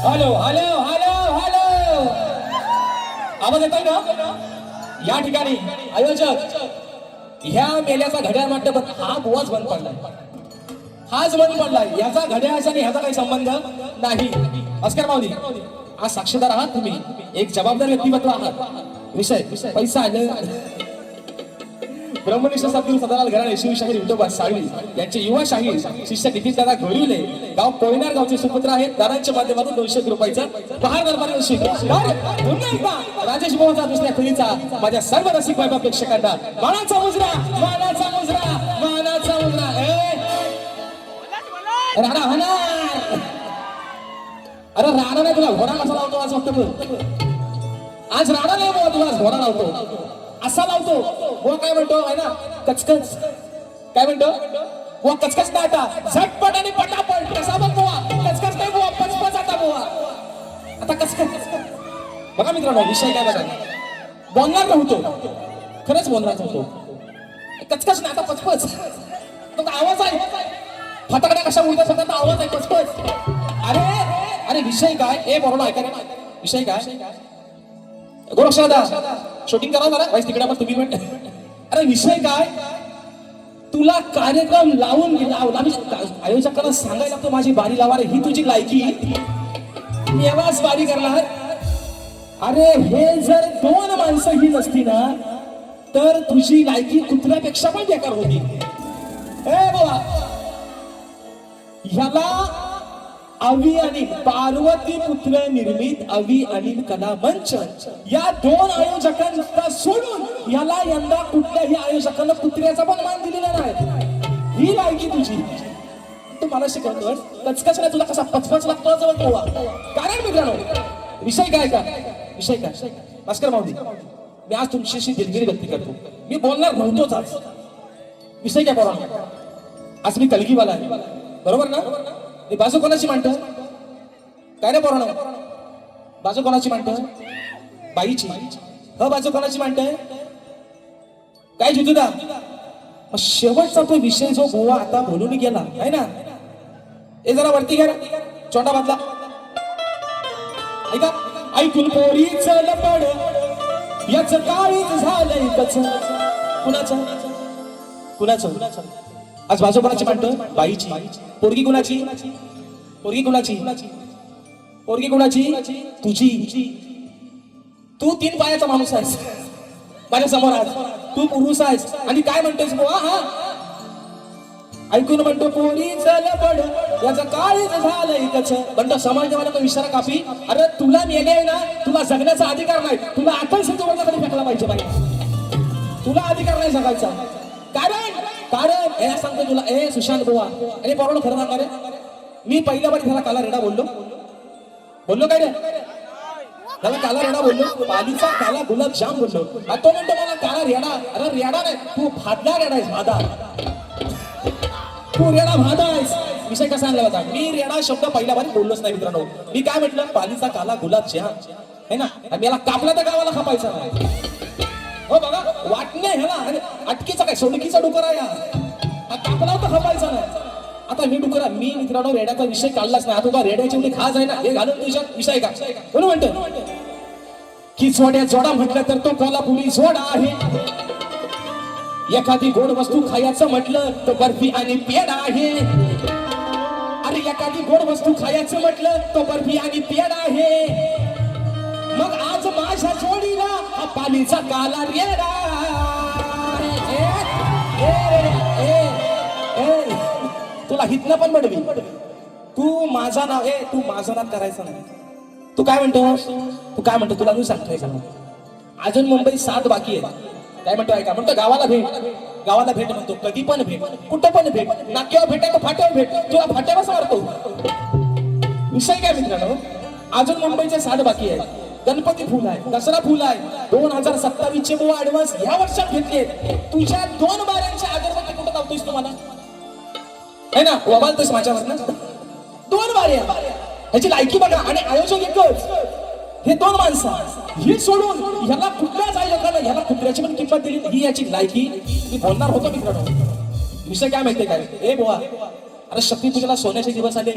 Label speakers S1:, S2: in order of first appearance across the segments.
S1: Hello hello hello hello, आवाज येतोय ना? या ठिकाणी आयोजक ह्या मेल्याचा घड्याळ वाटतं पण हा बुवाच बंद पडलाय, हाच बंद पडलाय. याचा घड्याळाचा आणि ह्याचा काही संबंध नाही. अस्कर माऊली, आज साक्षीदार आहात तुम्ही, एक जबाबदार व्यक्तिमत्व आहात. विषय पैसा आले. ब्रह्मनिष्ठ सद्गुरू सदालाल घराणे शिवशाहीर विठोबा साळवी यांचे युवा शाहीर शिष्य नितीन दादा गोरिवले, गाव कोयनार गावचे सुपुत्र आहेत. दादांच्या माध्यमातून 200 रुपयाचा पहार दरबारी स्वीकार. पुन्हा एकदा राजेश भाऊचा दुसऱ्या फेरीचा माझ्या सर्व रसिक वैभव प्रेक्षकांना मानाचा मुजरा, मानाचा मुजरा, मानाचा मुजरा. राणा होणार. अरे राणा नाही, तुला घोडा कसा लावतो आज फक्त. आज राणा नाही बाबा, तुला घोडा लावतो. असा लावतो वो, काय म्हणतो आहे ना, कचकच. काय म्हणतो वो? कचकच नाही आता, झटपट आणि पटापट. कसा बघ बुवा, कचकच नाही बुवा, पचपच आता बुवा. आता कचकच. बघा मित्रांनो, विषय काय बघा, बोलणार नव्हतो, खरंच बोलणार नव्हतो. कचकच नाही आता, पचपच. तो आवाज आहे, फटाकड्या कशा उडतात सगळ्यांना आवाज आहे, पचपच. अरे अरे विषय काय? ए बरोबर ऐका ना, विषय काय? गोरक्षदा शूटिंग करा जरा, वाईस तिकडे पण तुम्ही पण. अरे विषय काय? तुला कार्यक्रम लावून आयोजकांना सांगायला लागतो माझी बारी लावा रे, ही तुझी लायकी, एवढाच बारी करणार. अरे हे जर 2 माणसं ही नसती ना, तर तुझी लायकी कुत्र्यापेक्षा पण बेकार होती. ए बाबा, ह्याला अवी आणि पार्वती पुत्र निर्मित अवी आणि कला मंच या 2 आयोजकांना सोडून याला यंदा कुठल्याही आयोजकांना कुत्र्याचा पण मान दिलेला नाही. ही लायकी तुझी. तू मला शिकवतोय कचकच नाही, तुला कसा पचपच लागतो जवळ पोवा. कारण मित्रांनो, विषय काय का? विषय काय? भास्कर माऊली, मी आज तुमच्याशी दिलगिरी व्यक्त करतो. मी बोलणार नव्हतोच आज. विषय काय बोला, आज मी कलगीवाला आहे, बरोबर ना? बाजू कोणाची मांडतो? काय रे पोरांनो, बाजू कोणाची मांडतो? बाईची. ह बाजू कोणाची मांडतोय? काय जितूदा? शेवटचा तो विषय जो गोवा आता बोलून गेला आहे ना, हे जरा वरती घ्या, चोंडा बांधला. ऐका, ऐकून पोरी चल पड, याच काळीच झालंय कच. कुणाचं? कुणाचं? आज बाजू कोणाची मांडतोय? बाईची. पोरगी कुणाची? पोरगी कुणाची? पोरगी कुणाची? तुझी. तू 3 पायाचा माणूस आहेस माझ्या समोर आज. तू पुरुष आहेस आणि काय म्हणतोस बुवा? हा ऐकून म्हणतो पोरी चल पड, याचा काळीच झालंय कच. म्हणतो समाजवाला तो इशारा कापी. अरे तुला मेले ना, तुला जगण्याचा अधिकार नाही. तुला आपण संतोषाला कधी फेकला पाहिजे बाई. तुला अधिकार नाही जगायचा. कारण हे सांगतो तुला, ए सुशांत बुवा, आणि बरोबर खरं सांगा रे, मी पहिल्या बारी त्याला काला रेडा बोललो काय रे? त्याला काला रेडा बोललो, पालीचा काला गुलाबजाम बोललो. तो म्हणतो मला काला रेडा. अरे रेडा नाही, तू भादला रेडा आहेस, भादा. तू रेडा भादा आहेस. विषय कसा आणला होता? मी रेडा शब्द पहिल्या बारी बोललोच नाही मित्रांनो. मी काय म्हटलं? पालीचा काला गुलाबजाम है ना, आणि याला कापला तर गावाला खपायचा नाही. हो बघा, वाटणे ह्याला अटकीचा काय सोडकीचा डुकर आहे, हा कापला तर खपायचा नाही. आता मी डुकरा, मी मित्रांनो रेड्याचा विषय काढलाच नाही. आता रेड्याची एवढी खास आहे ना, हे घालून तुझ्या विषय का म्हणून म्हणतो की जोड्या जोडा म्हटलं तर तो कोल्हापुरी जोडा आहे. एखादी गोड वस्तू खायचं म्हटलं तर बर्फी आणि पेढा आहे. अरे एखादी गोड वस्तू खायचं म्हटलं तर बर्फी आणि पेढा आहे. मग आज माझ्या जोडीला हा पालीचा काला रेडा. तुला हितनं पण बडवी. तू माझा नाव करायचं नाही. तू काय म्हणतो तुला मी सांगतोय का अजून मुंबई 7 बाकी आहे. काय म्हणतो ऐका, म्हणतो गावाला भेट म्हणतो, कधी पण भेट, कुठं पण भेट, नाक्यावर भेटाय फाट्यावर भेट, तुला फाट्यावर मारतो. विषय काय मित्रांनो, अजून मुंबईचे 7 बाकी आहे. गणपती फुल आहे, दसरा फुल आहे, 2027 चे बुवा ऍडव्हान्स या वर्षात घेतले. तुझ्या 2 बाऱ्यांच्या अगरबत्ती कुठं लावतोयस तुम्हाला है ना, वबालतोस माझ्यावर ना. 2 बाऱ्या ह्याची लायकी बघा. आणि आयोजक एकच, हे 2 माणसं, हे सोडून ह्याला कुठल्याच आयोजकाला ह्याला कुत्र्याची पण किंमत दिली ही याची लायकी. मी बोलणार होतो मित्रांनो. विषय काय माहितीये काय, ए बुवा अरे शक्तीपूजेला सोन्याचे दिवस आले.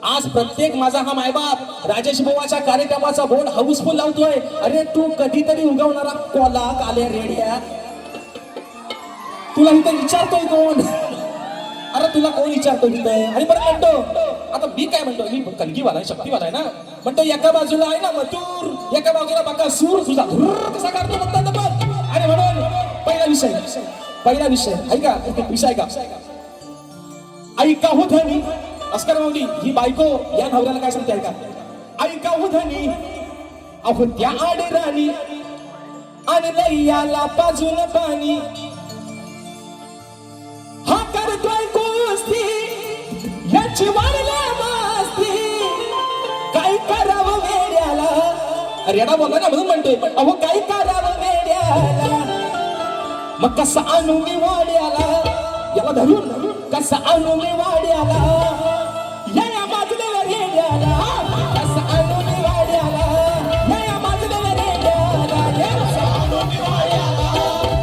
S1: आज प्रत्येक माझा हा मायबाप राजेश बुवाच्या कार्यक्रमाचा बोर्ड हाऊसफुल लावतोय. अरे तू कधीतरी उगवणारा कोला काल्या रेड्या, तुला इथं विचारतोय कोण? अरे तुला कोण विचारतोय तिथं? आणि बरं म्हणतो, आता मी काय म्हणतो, मी कलगीवाला शक्तीवाला आहे ना. म्हणतो एका बाजूला आहे ना मथुर, एका बाजूला बघा सूर, तुझा कसा काढतो म्हणतात ना बघ. आणि म्हणून पहिला विषय ऐका, विषय का ऐका हो धनी, अस्कर माऊली ही बायको या नवऱ्याला काय सांगते ऐका. ऐका हो धनी, अहो त्या आडराणी आणि लैयाला पाजून पाणी, हा करतोय कुस्ती याची वाढल्या मस्ती, काय करावं वेड्याला. अरे येडा बोलला ना म्हणून म्हणतोय, अहो काय करावं वेड्याला. मग कसा आणू मी वाड्याला, याला धरून कसा आणू मी वाड्याला, या बाजूला रेड्याला. कसा आणू मी वाड्याला, या बाजूला रेड्याला. कसा आणू मी वाड्याला,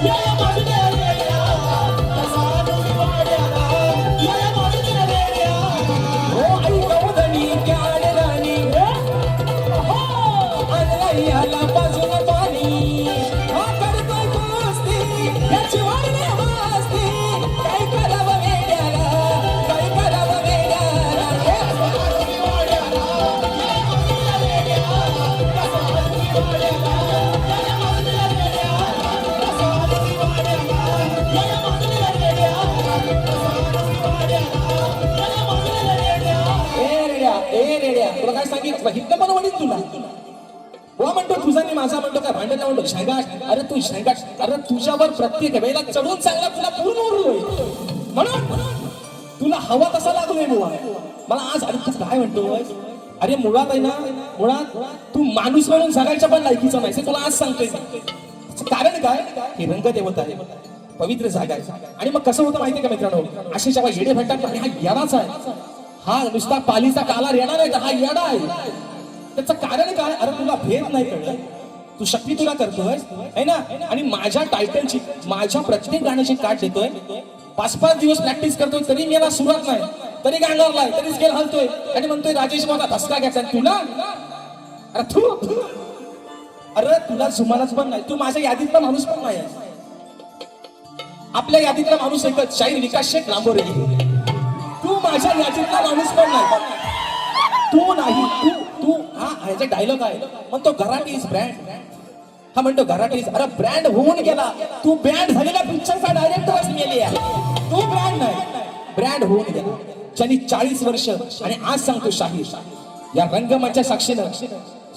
S1: या बाजूला रेड्याला. कसा आणू मी वाड्याला, या बाजूला रेड्याला. हो ऐका उधणी त्या राणी, आणि याला बाजूला पाणी, हा करतोय कुस्ती याची वाढल्या मस्ती, काय करावं काय सांगितलं हिथं पण वडील तुला बुवा म्हणतो तुझा मी माझा म्हणतो काय भांडण म्हणतो शेंगाट. अरे तू शेंगाट, अरे तुझ्यावर प्रत्येक वेळेला चढून चांगला तुला पूर्ण उरलोय म्हणून तुला हवा तसा लागलोय बुवा मला आज. अरे तू काय म्हणतोय, अरे मुळात आहे ना, मुळात तू माणूस म्हणून जगायच्या पण लायकीचा नाही तुला आज सांगतोय. कारण काय, ही रंगदेवता आहे, पवित्र जागा आहे. आणि मग कसं होतं माहितीये का मित्रांनो, असे जेव्हा येडे भेटतात आणि हा येडाचा आहे, हा नुसता पालीचा काला येणार आहे, हा येडा आहे. त्याचं कारण काय, अरे तुला भेद नाही कळलं, तू शक्ती तुला करतोय है ना. आणि माझ्या टायटलची, माझ्या प्रत्येक गाण्याची काट देतोय. 5-5 दिवस प्रॅक्टिस करतोय तरी मला सुरुवात नाही, तरी गांगारलाय, तरी स्केल हलतोय आणि म्हणतोय राजेश बाबा धसका घ्यायचा तुला. अरे तुला जुमानाच पण नाही, तू माझ्या यादीतला माणूस पण नाही. आपल्या यादीतला माणूस एकच, शाहीर विकास शेठ लांबोरेली. तू माझ्या यादीतला माणूस पण नाही, तू नाही. तू हा ह्याचा डायलॉग आहे, म्हणतो घराटी इज ब्रँड. हा म्हणतो घराटी इज, अरे ब्रँड होऊन गेला, तू ब्रँड झालेला पिक्चरचा डायरेक्टर मेली आहे, तू ब्रँड नाही, ब्रँड होऊन गेला. ज्यांनी 40 वर्ष आणि आज सांगतो शाहीर या रंगमंच्या साक्षीनं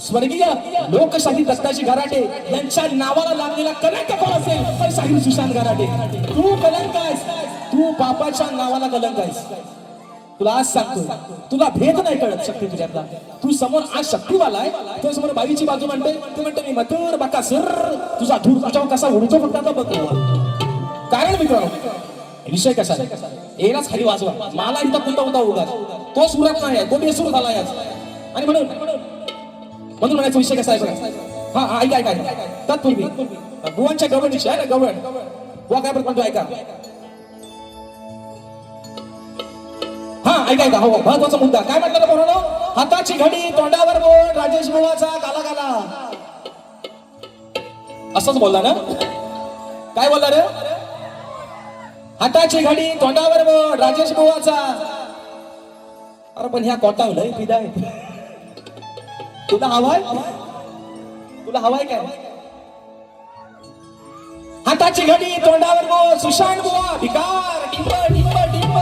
S1: स्वर्गीय लोकशाही दत्ताजी घराटे यांच्या नावाला लागलेला कलंक कोण असेल तर शाहीर सुशांत घराटे. तू कलंक आहेस, तू बापाच्या नावाला कलंक आहेस. तुला आज सांगतो, तुला भेद नाही कळत शक्ती तुझ्यातला. तू समोर आज शक्तीवाला आहे, तुझ्या समोर बाईची बाजू म्हणते, ते म्हणते मी मथुर बाका सर, तुझा धूर तुझ्यावर कसा उडतो फक्त आता बघ. कारण मित्रांनो विषय कसा येणाच खाली वाजवा, मला इथं पुंता होता उगा तो सुरत नाही, तो बेसूर झाला याच. आणि म्हणून म्हणायचा विषय कसा आहे, हा ऐका ऐका तत्पूर्वी बुवांच्या गवळणीची आहे ना, गवळण बुवा काय म्हणतो ऐका. हा ऐका ऐका, हो महत्वाचा मुद्दा काय म्हटलं पोरांनो, हाताची घडी तोंडावर बोट, राजेश बुवाचा गाला गाला. असंच बोलला ना, काय बोलला रे, हाताची घडी तोंडावर बोट, राजेश बुवाचा. अरे पण ह्या कोटावलंय पिदाय, तुला हवाय, तुला हवाय काय. हाताची घडी तोंडावर बोट, सुशांत बुवा भिकार, टिंब टिंब टिंब.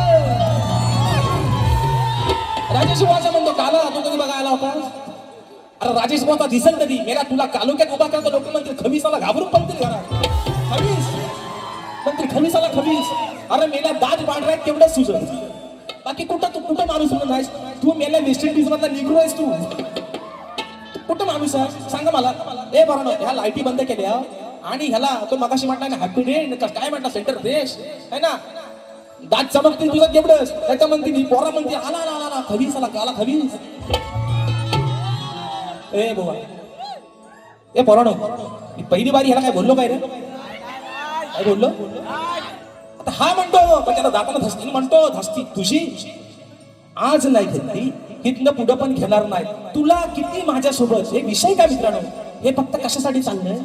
S1: राजेश बुवाचा म्हणतो काला तू कधी बघायला होता. अरे राजेश भाऊ दिसल कधी मेरा तुला कालोक्यात उभा करता लोक म्हणतील खमीसाला घाबरून पडतील घरात खमीस म्हणतील खमीसाला खमीस अरे मेला दात पांढरा आहेत तेवढंच सुचत बाकी कुठं माणूस नाही तू मेला वेस्ट इंडिज मधला निघलो आहेस तू कुठं माणूस आहे सांगा मला ए बरं ह्या लाईटी बंद केल्या आणि ह्याला तो मगाशी म्हटला ना हॅपी डे काय म्हटला सेंटर फ्रेश है ना दात चमकतील तुझं तेवढंच त्याच्या म्हणते मी पोरा म्हणते आला आला आला खवीस आला काला खवीस ए बोवा ए पोरानो मी पहिली बारी ह्याला काय बोललो काय रे काय बोललो आता हा म्हणतो पण त्याला दाताला धसती म्हणतो धसती तुझी आज नाही घेतली इथनं पुढं पण घेणार नाही तुला किती माझ्यासोबत हे विषय काय मित्रांनो हे फक्त कशासाठी चाललंय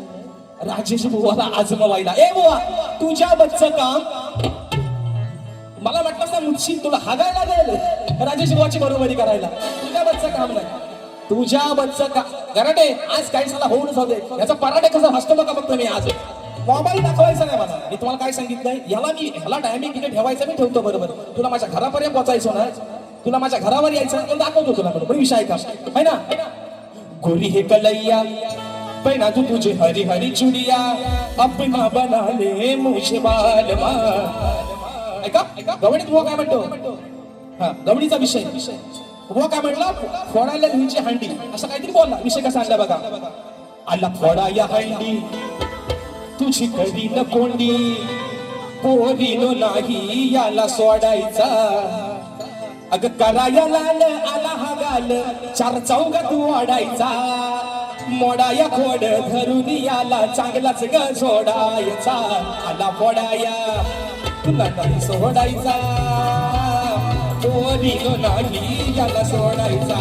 S1: राजेश बुवाला आजमावायला ए बुवा तुझ्या बच्चं काम मला म्हटलं ना मुच्छील तुला हागायला लागेल राजेश बुवाची बरोबरी करायला तुझ्या बच्चं काम नाही तुझ्या बच्चं का गराटे आज काही साला होऊन जाऊ दे याचा पराठे कसं हसतो बघा फक्त मी आज मोबाईल दाखवायचा नाही मला मी तुम्हाला काय सांगितलंय ह्याला टायमिंग किती ठेवायचं मी ठेवतो बरोबर तुला माझ्या घरापर्यंत पोहोचायचो ना तुला माझ्या घरावर यायचं तर दाखवतो तुला बरोबर विषय का है ना गोरी हे कलैया पैना तू तुझे हरी हरी चुडिया अपना बना ले मुझे बालमा ऐका गवडीत वो काय म्हणतो हा गवडीचा विषय वो काय म्हणला फोडायला तुमची हंडी असं काहीतरी बोलला विषय कसा आणला बघा आला फोडाया हंडी तुझी कधी न कोंडी पोरीनो नाही याला सोडायचा अग कराया लाल आला हा गाल चार चौघात वाढायचा मोडाया खोड धरून याला चांगलाच ग सोडायचा आला फोडाया तुला नाही सोडायचा पोरीनो नाही याला सोडायचा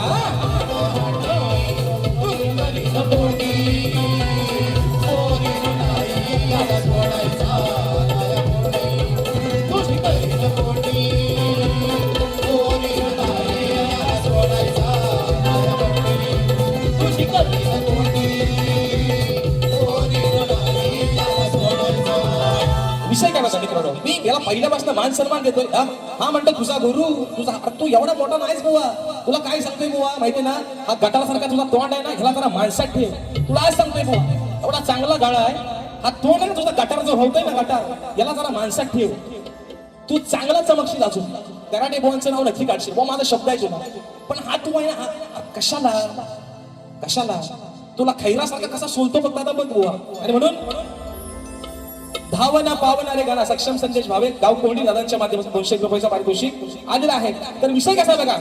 S1: विषय काय बघा मित्रांनो मी याला पहिल्यापासून मान सन्मान देतोय हा म्हणतो तुझा गुरु तुझा तू एवढा मोठा नाहीस बुवा तुला काय सांगतोय बुवा माहिती ना हा गटारासारखा तुझा तोंड आहे ना ह्याला जरा माणसात ठेव तुला आज सांगतोय बुवा एवढा चांगला गाळा आहे हा तोंड आहे तुझा गटार जो होतोय ना गटार याला जरा माणसात ठेव तू चांगला चमकशील अजून कराटे बुवांचं नाव नक्की काढशील बुवा माझा शब्द आहे तुला पण हा तू आहे ना कशाला तुला खैरासारखा कसा सोलतो फक्त आता बघ बुवा आणि म्हणून धावना पावणारे गाणं सक्षम संदेश भावे गाव कोंडी दादांच्या माध्यमातून 200 रुपयाचा पारितोषिक आलेला आहे तर विषय कसा बघा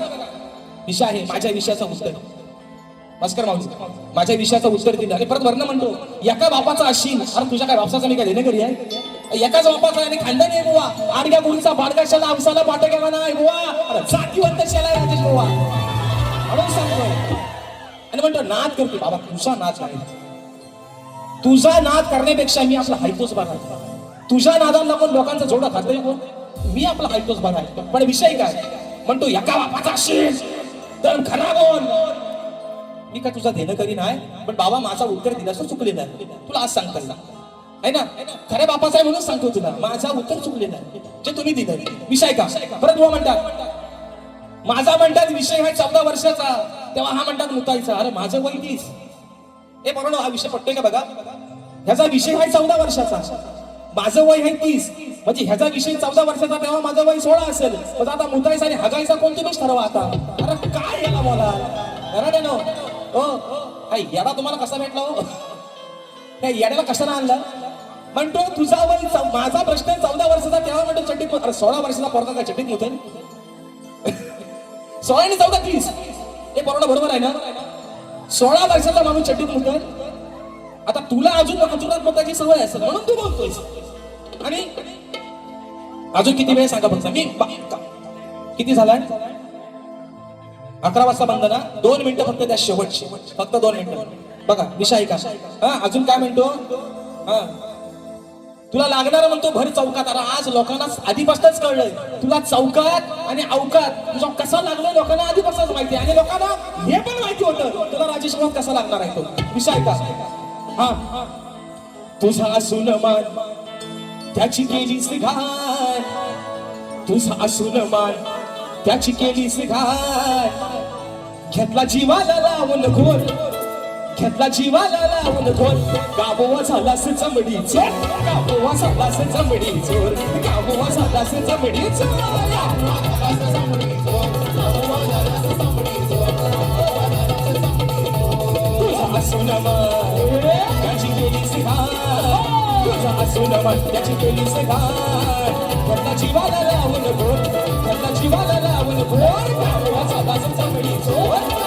S1: विषय आहे माझ्या विषयाचा उत्तर भास्कर माऊली माझ्या विषयाचं उत्तर दिलं आणि परत वर्ण म्हणतो एका बापाचा अशील अरे तुझ्या काय बापाचा मी काय देणेकरी आहे एकाच बापाचा आणि खानदानी आहे बुवा आडग्या मुलीचा बाडगाशाला आवसाला पाठ घ्यावा नाही बुवा अरे जातीवंत शेला राजेश बुवा म्हणून सांगतो आणि म्हणतो नाद करतो बाबा तुझा नाद नाही तुझा नाद करण्यापेक्षा मी आपला हायतोच बघायचा तुझ्या नादाला पण लोकांचा जोडा खातोय कोण मी आपला हायतोच बघायचा पण विषय काय म्हणतो एका बापाचा असेल तर खरा कोण मी काय तुझा देणं करी नाही पण बाबा माझा उत्तर दिला असं चुकलेलं आहे तुला आज सांगता आहे ना खऱ्या बापाचा आहे म्हणून सांगतो तुला माझा उत्तर चुकलेलं आहे जे तुम्ही दिलं विषय का परत बुवा म्हणतात माझा म्हणतात विषय आहे 14 वर्षाचा तेव्हा हा म्हणतात मुतायचा अरे माझं वय 30 हे बरोबर हा विषय पटतोय का बघा ह्याचा विषय आहे 14 वर्षाचा माझं वय आहे 30 म्हणजे ह्याचा विषय 14 वर्षाचा तेव्हा माझं वय 16 असेल पण आता मुतायचा आणि हगायचा कोण तुम्हीच ठरवा आता अरे काय याला बोला बरं नो हो याला तुम्हाला कसा भेटला हो त्या येड्याला कशाला आणलं म्हणतो तुझा वय माझा प्रश्न 14 वर्षाचा तेव्हा म्हणतो चड्डीत अरे 16 वर्षाचा पोरगा काय चड्डीत मुतेल 16 आणि 14 30 हे बरोबर आहे ना 16 वर्षाचा माणूस चड्डीत मुतेल आता तुला अजून अजूनात मुताची सवय असेल म्हणून तू बोलतोयस आणि अजून किती वेळ सांगा फक्त मी किती झालाय 11 वाजता बंद ना 2 मिनिटं फक्त त्या शेवटची फक्त 2 मिनिटं बघा विषय का हा अजून काय म्हणतो हा तुला लागणार म्हणतो भर चौकात अरे आज लोकांना आधीपासूनच कळलंय तुला चौकात आणि अवकात तुझा कसा लागलाय लोकांना आधीपासूनच माहिती आणि लोकांना हे पण माहिती होतं तुला राजेश भाऊ कसा लागणार आहे तो विषय का हा तुझा असून मान त्याची केलीस घाण तुझा असून मान त्याची केलीस घाण घेतला जीवाला लावून घोर घेतला जीवाला लावून खोल गाबोवा झालास चमडी चोर गाबोवा झालास चमडी चोर गाबोवा झालास चमडी त्याची केली घरला जीवाला लावून बोल घरला जीवाला लावून बोल गाबोवा झालास चमडी चोर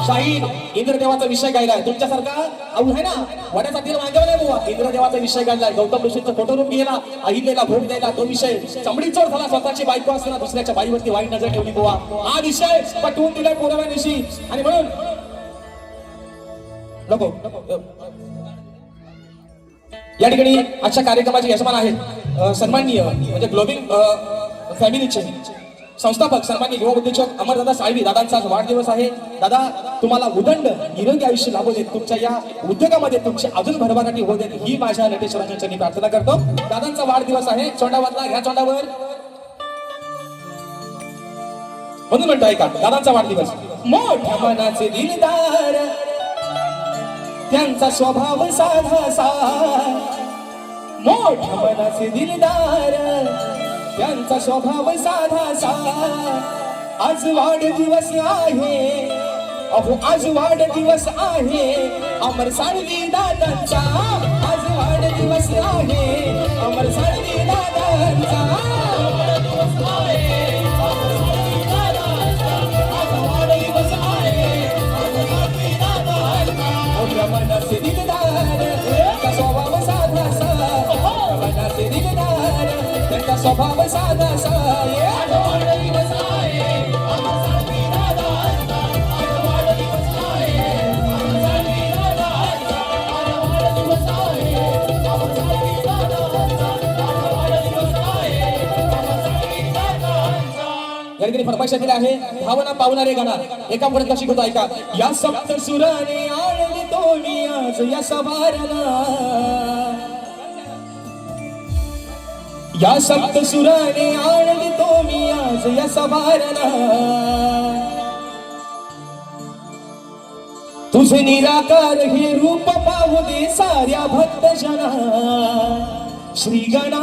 S1: शाहीर इंद्रदेवाचा विषय गायलाय तुमच्यासारखा अहो आहे ना वड्याचा तीर मागवलाय बुवा इंद्रदेवाचा विषय गायलाय गौतम ऋषीचा फोटो रूम गेला अहिल्याला भोग द्यायला तो विषय चमडी चोर झाला स्वतःची बायको असताना दुसऱ्याच्या बाईवरती वाईट नजर ठेवली बुवा हा विषय पटवून दिलाय पोराव्या दिवशी आणि म्हणून नको या ठिकाणी आजच्या कार्यक्रमाचे यजमान आहेत सन्माननीय म्हणजे ग्लोबिंग फॅमिलीचे संस्थापक सन्माननीय युवा उद्योजक अमरदादा साळवी दादांचा आज वाढदिवस आहे दादा तुम्हाला उदंड निरोगी आयुष्य लाभू देत तुमच्या या उद्योगामध्ये तुमची अजून भरभराटी होऊ देत ही माझ्या नटेश्वरांच्या चरणी प्रार्थना करतो दादांचा वाढदिवस आहे चोंडावरला ह्या चोंडावर म्हणून म्हणतो ऐका दादांचा वाढदिवस मोठ्या मनाचे दिलदार त्यांचा स्वभाव साधासा मोठ्या मनाचे दिलदार त्यांचा स्वभाव साधासा आज वाढदिवस आहे अहो आज वाढदिवस आहे अमर साळवी दादांचा आज वाढदिवस आहे अमर साळवी दादांचा मोठ्या मनाचे दिलदार त्यांचा स्वभाव साधासा मनाचे दिलदार त्यांचा स्वभाव साधासा या ठिकाणी फरमाईश दिली आहे भावना पावणारे गाणार एका पर्यंत शिकवतो ऐका या सप्त सुराने आळली तोडी आज या सवारला या सप्त सुराने आळली तोडी आज या सवारला तुझे निराकार हे रूप पाहू दे साऱ्या भक्त जना श्री गणा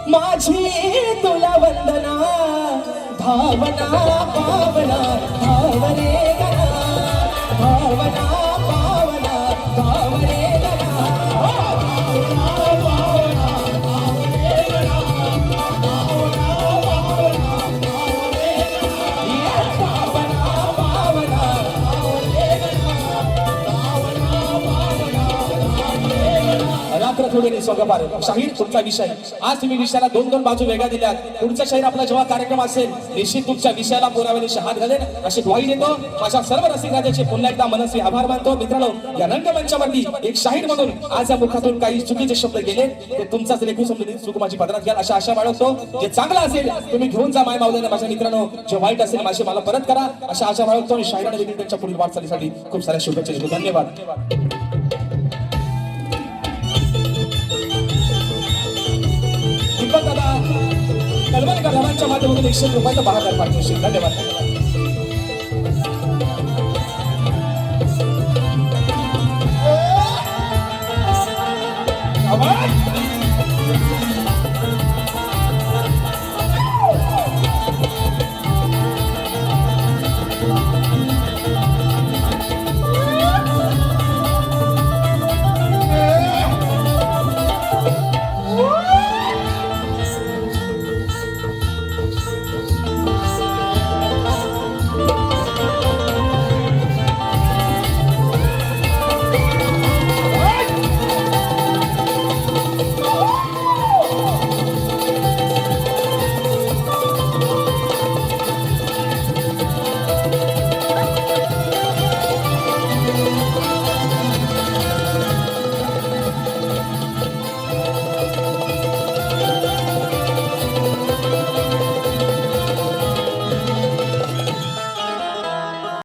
S1: माझी तुला वंदना भावना पावना भावने गणा भावना पावना भावने गणा रात्र थोडे स्वगपार शाहीर पुढचा विषय आज तुम्ही विषयाला दोन दोन बाजू वेगळ्या दिल्यात पुढचा शाहीर आपला जेव्हा कार्यक्रम असेल निश्चित तुमच्या विषयाला पोरावेशी हात घालेल अशी ग्वाही देतो माझ्या सर्व रसिकराजाचे पुन्हा एकदा मनस्वी आभार मानतो मित्रांनो या रंगमंचावरती एक शाहीर म्हणून आज या मुखातून काही चुकीचे शब्द गेले ते तुमचाच लेखू समजून चूक माझी पदरात घ्या अशा आशा बाळगतो जे चांगलं असेल तुम्ही घेऊन जा माय मावल्याने माझ्या मित्रांनो जे वाईट असेल माझे मला परत करा अशा आशा बाळगतो आणि शाहिराने देखील त्यांच्या पुढील वाटचालीसाठी खूप साऱ्या शुभेच्छा देतो धन्यवाद दादा कलवणकर रावांच्या माध्यमातून 100 रुपयाचा 12,000 पाठवशील धन्यवाद